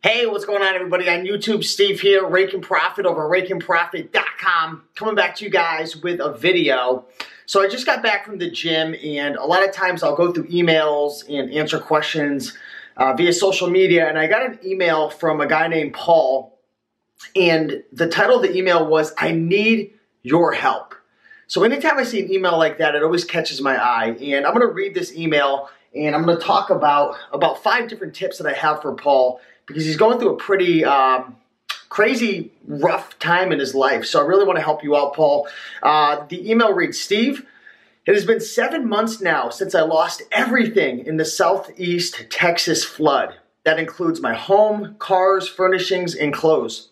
Hey, what's going on, everybody? On YouTube, Steve here, Raiken Profit over RaikenProfit.com, coming back to you guys with a video. So I just got back from the gym, and a lot of times I'll go through emails and answer questions via social media, and I got an email from a guy named Paul, and the title of the email was, I need your help. So anytime I see an email like that, it always catches my eye, and I'm going to read this email, and I'm going to talk about 5 different tips that I have for Paul, because he's going through a pretty crazy, rough time in his life. So I really want to help you out, Paul. The email reads, Steve, it has been 7 months now since I lost everything in the Southeast Texas flood. That includes my home, cars, furnishings, and clothes.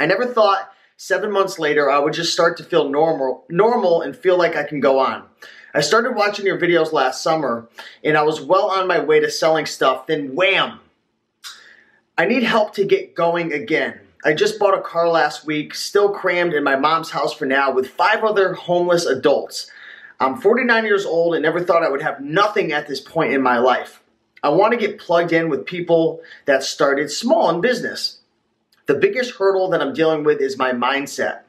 I never thought 7 months later I would just start to feel normal and feel like I can go on. I started watching your videos last summer, and I was well on my way to selling stuff, then wham! I need help to get going again. I just bought a car last week, still crammed in my mom's house for now with 5 other homeless adults. I'm 49 years old and never thought I would have nothing at this point in my life. I want to get plugged in with people that started small in business. The biggest hurdle that I'm dealing with is my mindset.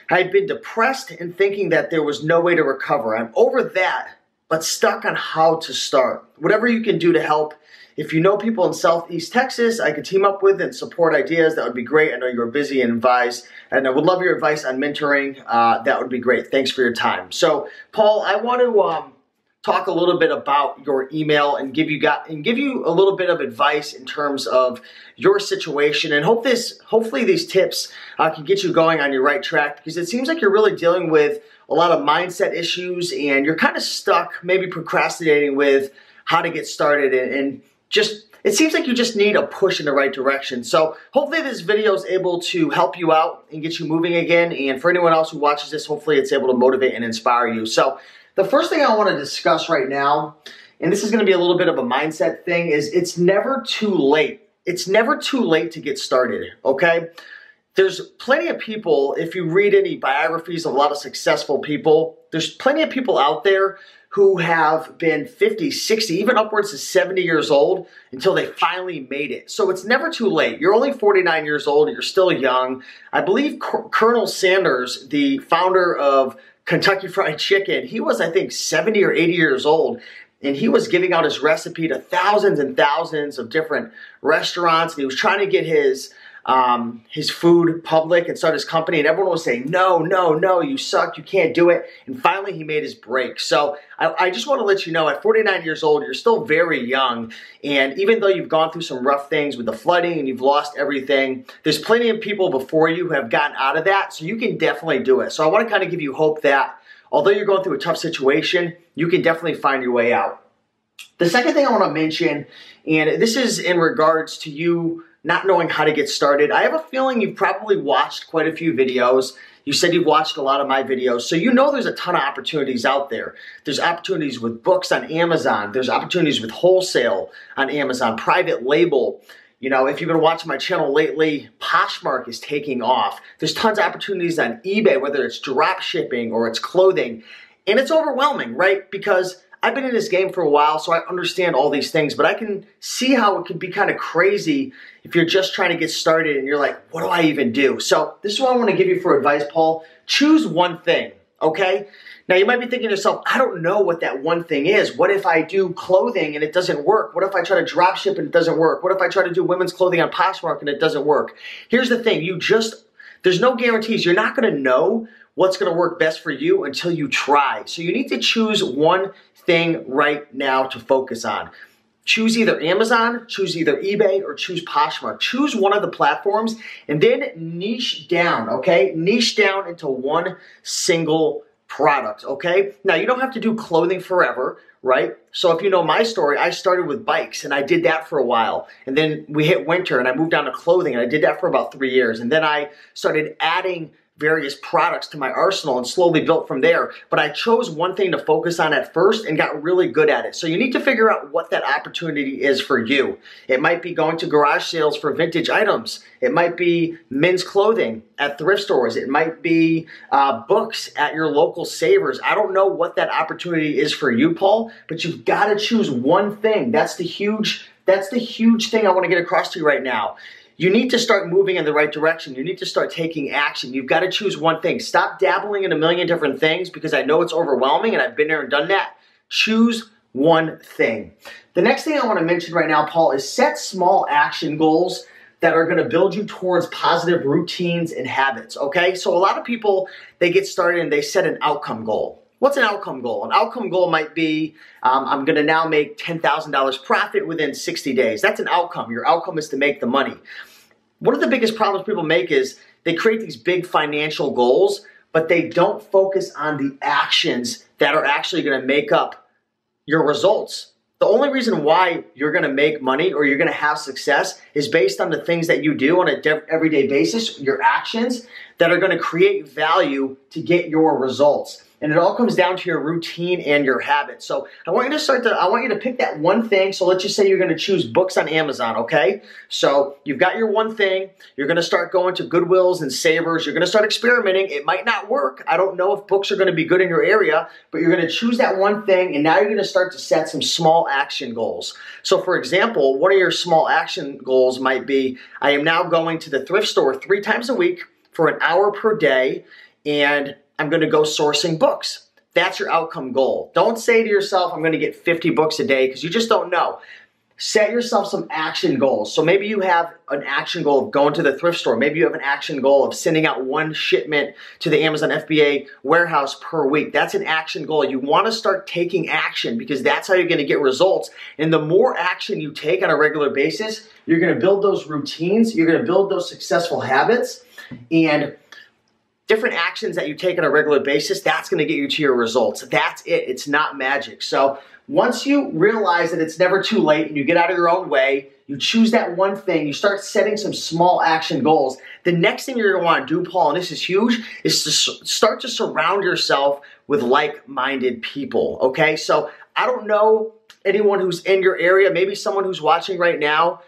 I had been depressed and thinking that there was no way to recover. I'm over that, but stuck on how to start. Whatever you can do to help. If you know people in Southeast Texas I could team up with and support ideas, that would be great. I know you're busy and advised, and I would love your advice on mentoring. That would be great. Thanks for your time. So, Paul, I want to talk a little bit about your email and give you a little bit of advice in terms of your situation, and hopefully these tips can get you going on your right track, because it seems like you're really dealing with a lot of mindset issues and you're kind of stuck, maybe procrastinating with how to get started, and just, it seems like you just need a push in the right direction. So hopefully this video is able to help you out and get you moving again. And for anyone else who watches this, hopefully it's able to motivate and inspire you. So the first thing I want to discuss right now, and this is going to be a little bit of a mindset thing, is it's never too late. It's never too late to get started, okay? There's plenty of people, if you read any biographies of a lot of successful people, there's plenty of people out there who have been 50, 60, even upwards to 70 years old until they finally made it. So it's never too late. You're only 49 years old. You're still young. I believe Colonel Sanders, the founder of Kentucky Fried Chicken, he was, I think, 70 or 80 years old. And he was giving out his recipe to thousands and thousands of different restaurants. And he was trying to get his food public and start his company, and everyone was saying, no, no, no, you suck, you can't do it. And finally he made his break. So I just want to let you know, at 49 years old, you're still very young. And even though you've gone through some rough things with the flooding and you've lost everything, there's plenty of people before you who have gotten out of that. So you can definitely do it. So I want to kind of give you hope that although you're going through a tough situation, you can definitely find your way out. The second thing I want to mention, and this is in regards to you not knowing how to get started. I have a feeling you've probably watched quite a few videos. You said you've watched a lot of my videos, so you know there's a ton of opportunities out there. There's opportunities with books on Amazon. There's opportunities with wholesale on Amazon, private label. You know, if you've been watching my channel lately, Poshmark is taking off. There's tons of opportunities on eBay, whether it's drop shipping or it's clothing. And it's overwhelming, right? Because I've been in this game for a while, so I understand all these things, but I can see how it could be kind of crazy if you're just trying to get started and you're like, what do I even do? So this is what I want to give you for advice, Paul. Choose one thing, okay? Now you might be thinking to yourself, I don't know what that one thing is. What if I do clothing and it doesn't work? What if I try to drop ship and it doesn't work? What if I try to do women's clothing on Poshmark and it doesn't work? Here's the thing, there's no guarantees. You're not going to know what's going to work best for you until you try. So you need to choose one thing right now to focus on. Choose either Amazon, choose either eBay, or choose Poshmark. Choose one of the platforms and then niche down, okay? Niche down into one single product, okay? Now, you don't have to do clothing forever, right? So if you know my story, I started with bikes and I did that for a while. And then we hit winter and I moved down to clothing and I did that for about 3 years. And then I started adding various products to my arsenal and slowly built from there. But I chose one thing to focus on at first and got really good at it. So you need to figure out what that opportunity is for you. It might be going to garage sales for vintage items. It might be men's clothing at thrift stores. It might be books at your local Savers. I don't know what that opportunity is for you, Paul, but you've got to choose one thing. That's the huge That's the huge thing I want to get across to you right now. You need to start moving in the right direction. You need to start taking action. You've got to choose one thing. Stop dabbling in a million different things, because I know it's overwhelming and I've been there and done that. Choose one thing. The next thing I want to mention right now, Paul, is set small action goals that are going to build you towards positive routines and habits, okay? So a lot of people, they get started and they set an outcome goal. What's an outcome goal? An outcome goal might be, I'm going to now make $10,000 profit within 60 days. That's an outcome. Your outcome is to make the money. One of the biggest problems people make is they create these big financial goals, but they don't focus on the actions that are actually going to make up your results. The only reason why you're going to make money or you're going to have success is based on the things that you do on an everyday basis, your actions that are going to create value to get your results. And it all comes down to your routine and your habits. So I want you to pick that one thing. So let's just say you're going to choose books on Amazon, okay? So you've got your one thing. You're going to start going to Goodwills and Savers. You're going to start experimenting. It might not work. I don't know if books are going to be good in your area, but you're going to choose that one thing, and now you're going to start to set some small action goals. So for example, one of your small action goals might be, I am now going to the thrift store 3 times a week for an hour per day, and I'm going to go sourcing books. That's your outcome goal. Don't say to yourself, I'm going to get 50 books a day, because you just don't know. Set yourself some action goals. So maybe you have an action goal of going to the thrift store. Maybe you have an action goal of sending out 1 shipment to the Amazon FBA warehouse per week. That's an action goal. You want to start taking action, because that's how you're going to get results. And the more action you take on a regular basis, you're going to build those routines. You're going to build those successful habits. And different actions that you take on a regular basis, that's going to get you to your results. That's it. It's not magic. So once you realize that it's never too late and you get out of your own way, you choose that one thing, you start setting some small action goals. The next thing you're going to want to do, Paul, and this is huge, is to start to surround yourself with like-minded people, okay? So I don't know anyone who's in your area, maybe someone who's watching right now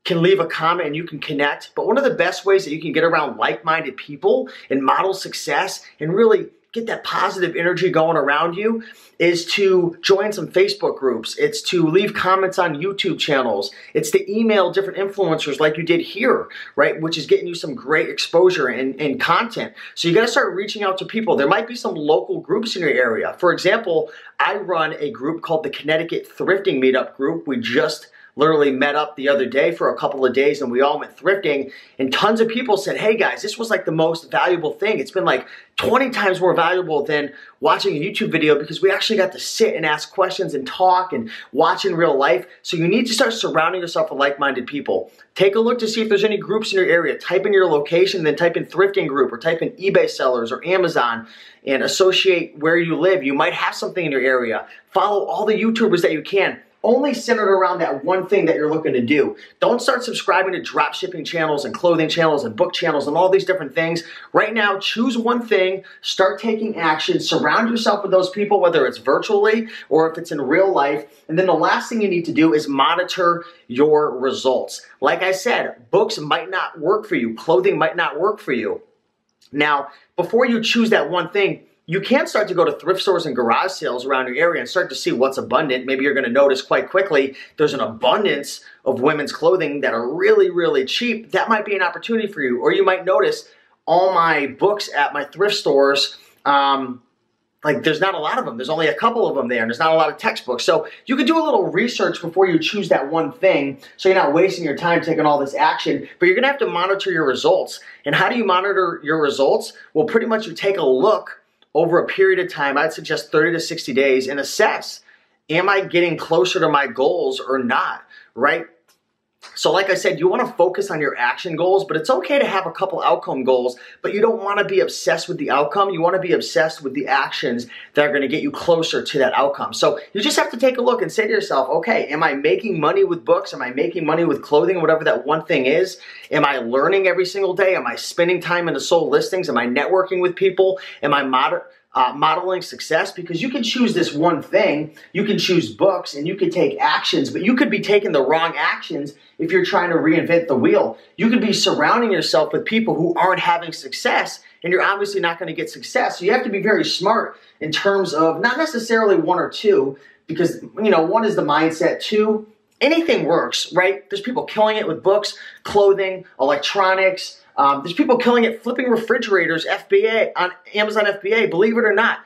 can leave a comment and you can connect. But one of the best ways that you can get around like-minded people and model success and really get that positive energy going around you is to join some Facebook groups. It's to leave comments on YouTube channels. It's to email different influencers like you did here, right? Which is getting you some great exposure and content. So you got to start reaching out to people. There might be some local groups in your area. For example, I run a group called the Connecticut Thrifting Meetup Group. We just literally met up the other day for a couple of days and we all went thrifting, and tons of people said, hey guys, this was like the most valuable thing. It's been like 20 times more valuable than watching a YouTube video, because we actually got to sit and ask questions and talk and watch in real life. So you need to start surrounding yourself with like-minded people. Take a look to see if there's any groups in your area. Type in your location, then type in thrifting group, or type in eBay sellers or Amazon, and associate where you live. You might have something in your area. Follow all the YouTubers that you can. Only centered around that one thing that you're looking to do. Don't start subscribing to drop shipping channels and clothing channels and book channels and all these different things. Right now, choose one thing, start taking action, surround yourself with those people, whether it's virtually or if it's in real life. And then the last thing you need to do is monitor your results. Like I said, books might not work for you. Clothing might not work for you. Now, before you choose that one thing, you can start to go to thrift stores and garage sales around your area and start to see what's abundant. Maybe you're going to notice quite quickly there's an abundance of women's clothing that are really, really cheap. That might be an opportunity for you. Or you might notice all my books at my thrift stores, like there's not a lot of them. There's only a couple of them there, and there's not a lot of textbooks. So you can do a little research before you choose that one thing, so you're not wasting your time taking all this action. But you're going to have to monitor your results. And how do you monitor your results? Well, pretty much you take a look over a period of time. I'd suggest 30 to 60 days, and assess, am I getting closer to my goals or not, right? So like I said, you want to focus on your action goals, but it's okay to have a couple outcome goals, but you don't want to be obsessed with the outcome. You want to be obsessed with the actions that are going to get you closer to that outcome. So you just have to take a look and say to yourself, okay, am I making money with books? Am I making money with clothing, whatever that one thing is? Am I learning every single day? Am I spending time in the sold listings? Am I networking with people? Am I modeling success? Because you can choose this one thing, you can choose books, and you can take actions, but you could be taking the wrong actions if you're trying to reinvent the wheel. You could be surrounding yourself with people who aren't having success, and you're obviously not going to get success. So you have to be very smart in terms of not necessarily one or two, because, you know, one is the mindset, two anything works, right? There's people killing it with books, clothing, electronics. There's people killing it flipping refrigerators, FBA, on Amazon FBA, believe it or not.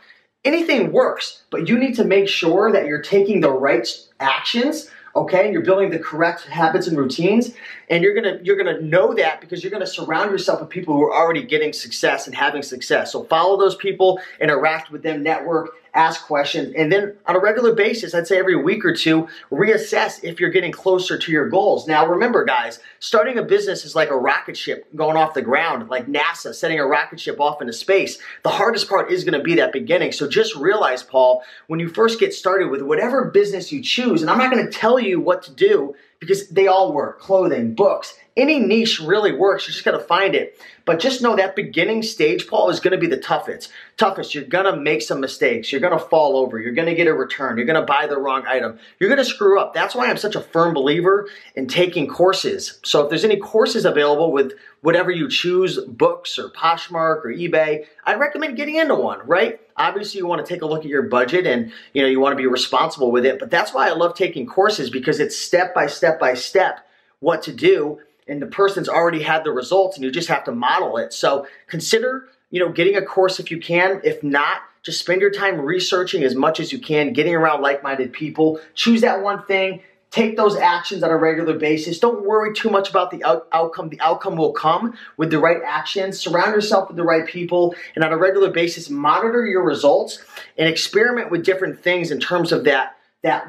Anything works, but you need to make sure that you're taking the right actions, okay? And you're building the correct habits and routines, and you're gonna know that because you're gonna surround yourself with people who are already getting success and having success. So follow those people, interact with them, network, ask questions, and then on a regular basis, I'd say every week or two, reassess if you're getting closer to your goals. Now remember guys, starting a business is like a rocket ship going off the ground, like NASA setting a rocket ship off into space. The hardest part is gonna be that beginning. So just realize, Paul, when you first get started with whatever business you choose, and I'm not gonna tell you what to do because they all work, clothing, books, any niche really works. You just got to find it. But just know that beginning stage, Paul, is going to be the toughest. You're going to make some mistakes. You're going to fall over. You're going to get a return. You're going to buy the wrong item. You're going to screw up. That's why I'm such a firm believer in taking courses. So if there's any courses available with whatever you choose, books or Poshmark or eBay, I'd recommend getting into one, right? Obviously, you want to take a look at your budget and you want to be responsible with it. But that's why I love taking courses, because it's step by step by step what to do. And the person's already had the results and you just have to model it. So consider, getting a course if you can. If not, just spend your time researching as much as you can, getting around like-minded people. Choose that one thing. Take those actions on a regular basis. Don't worry too much about the outcome. The outcome will come with the right actions. Surround yourself with the right people. And on a regular basis, monitor your results and experiment with different things in terms of that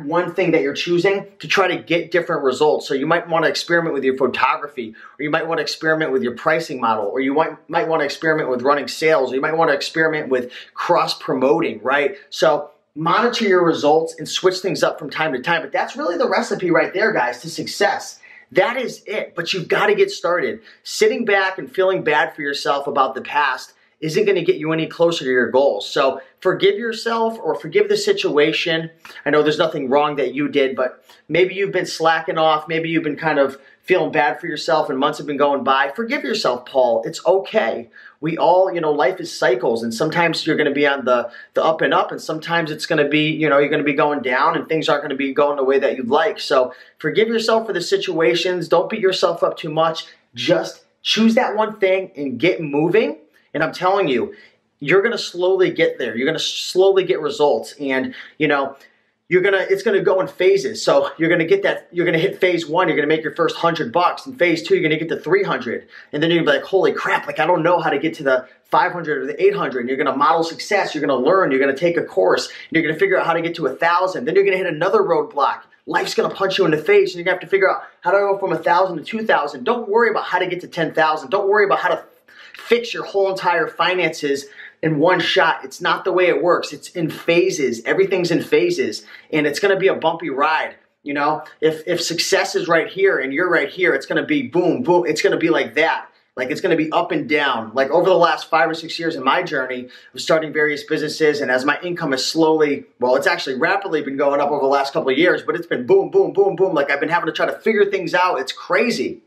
one thing that you're choosing to try to get different results. So you might want to experiment with your photography, or you might want to experiment with your pricing model, or you might want to experiment with running sales, or you might want to experiment with cross-promoting, right? So monitor your results and switch things up from time to time. But that's really the recipe right there, guys, to success. That is it. But you've got to get started. Sitting back and feeling bad for yourself about the past isn't going to get you any closer to your goals. So forgive yourself or forgive the situation. I know there's nothing wrong that you did, but maybe you've been slacking off. Maybe you've been kind of feeling bad for yourself and months have been going by. Forgive yourself, Paul. It's okay. We all, life is cycles, and sometimes you're going to be on the up and up, and sometimes it's going to be, you're going to be going down and things aren't going to be going the way that you'd like. So forgive yourself for the situations. Don't beat yourself up too much. Just choose that one thing and get moving. And I'm telling you, you're going to slowly get there. You're going to slowly get results. And, it's going to go in phases. So you're going to get that, you're going to hit phase one, you're going to make your first $100. In phase two, you're going to get to 300. And then you're going to be like, holy crap, I don't know how to get to the 500 or the 800. And you're going to model success. You're going to learn. You're going to take a course. You're going to figure out how to get to 1,000. Then you're going to hit another roadblock. Life's going to punch you in the face. And you're going to have to figure out how to go from 1,000 to 2,000. Don't worry about how to get to 10,000. Don't worry about how to fix your whole entire finances in one shot. It's not the way it works. It's in phases. Everything's in phases, and it's going to be a bumpy ride. If success is right here and you're right here, it's going to be boom, boom. It's going to be like that. Like it's going to be up and down. Like over the last 5 or 6 years in my journey of starting various businesses, and as my income is slowly, it's actually rapidly been going up over the last couple of years, but it's been boom, boom, boom, boom. Like I've been having to try to figure things out. It's crazy,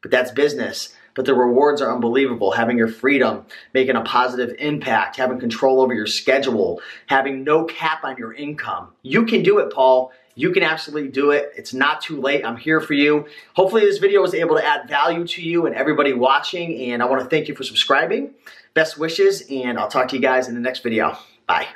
but that's business. But the rewards are unbelievable. Having your freedom, making a positive impact, having control over your schedule, having no cap on your income. You can do it, Paul. You can absolutely do it. It's not too late. I'm here for you. Hopefully this video was able to add value to you and everybody watching. And I want to thank you for subscribing. Best wishes, and I'll talk to you guys in the next video. Bye.